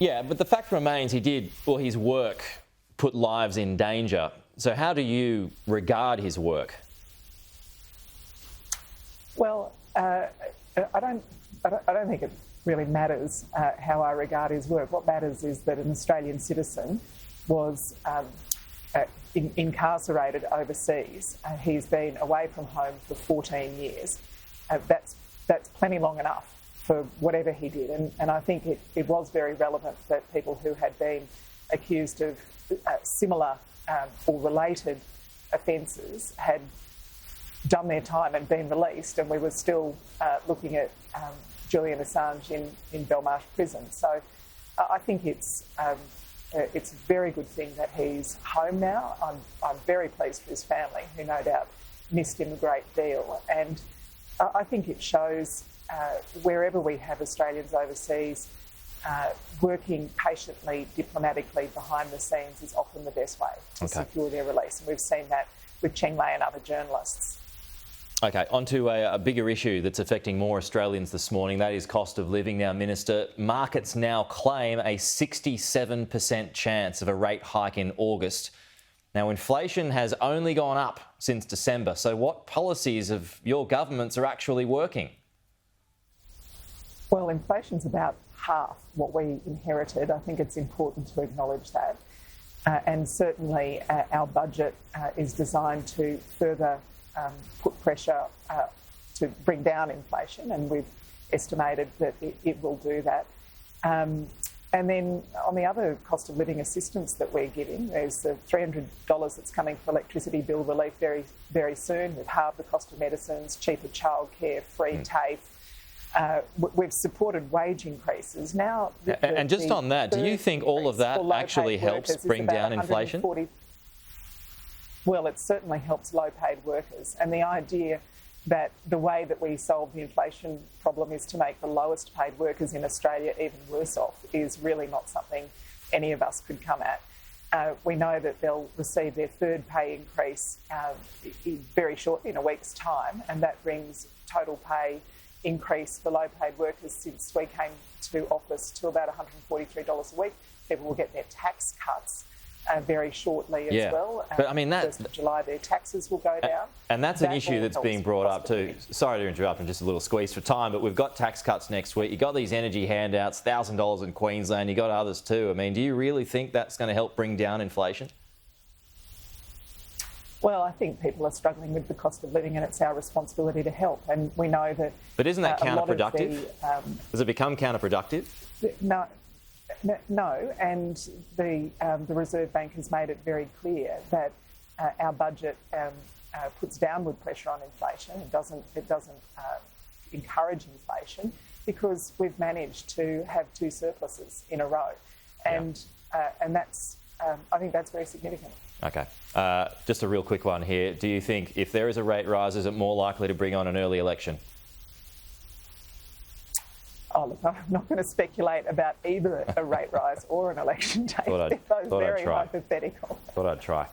Yeah, but the fact remains his work put lives in danger. So how do you regard his work? Well, I don't think it really matters how I regard his work. What matters is that an Australian citizen was incarcerated overseas. He's been away from home for 14 years. That's plenty long enough for whatever he did. And I think it was very relevant that people who had been accused of similar or related offences had done their time and been released, and we were still looking at Julian Assange in Belmarsh prison. So I think it's a very good thing that he's home now. I'm very pleased for his family, who no doubt missed him a great deal. And I think it shows wherever we have Australians overseas, working patiently, diplomatically behind the scenes is often the best way to secure their release. And we've seen that with Cheng Lei and other journalists. OK, on to a bigger issue that's affecting more Australians this morning. That is cost of living. Now, Minister, markets now claim a 67% chance of a rate hike in August. Now, inflation has only gone up since December. So what policies of your governments are actually working? Well, inflation's about half what we inherited. I think it's important to acknowledge that. And certainly our budget is designed to further put pressure to bring down inflation, and we've estimated that it will do that. And then on the other cost of living assistance that we're giving, there's the $300 that's coming for electricity bill relief very, very soon. We've halved the cost of medicines, cheaper childcare, free TAFE. We've supported wage increases. Now, and just on that, do you think all of that actually helps bring down inflation? Well, it certainly helps low-paid workers. And the idea that the way that we solve the inflation problem is to make the lowest-paid workers in Australia even worse off is really not something any of us could come at. We know that they'll receive their third pay increase very shortly, in a week's time, and that brings total pay increase for low-paid workers since we came to office to about $143 a week. People will get their tax cuts very shortly as well. But I mean, that 1st of July, their taxes will go down. And that's an issue that's being brought up too. Sorry to interrupt, I'm just a little squeezed for time, but we've got tax cuts next week. You've got these energy handouts, $1,000 in Queensland, you've got others too. I mean, do you really think that's going to help bring down inflation? Well, I think people are struggling with the cost of living, and it's our responsibility to help. And we know that... But isn't that counterproductive? Does it become counterproductive? No, and the Reserve Bank has made it very clear that our budget puts downward pressure on inflation. It doesn't encourage inflation, because we've managed to have two surpluses in a row, and that's I think that's very significant. Okay, just a real quick one here. Do you think if there is a rate rise, is it more likely to bring on an early election? Oh, look, I'm not going to speculate about either a rate rise or an election date. They're both very hypothetical. Thought I'd try.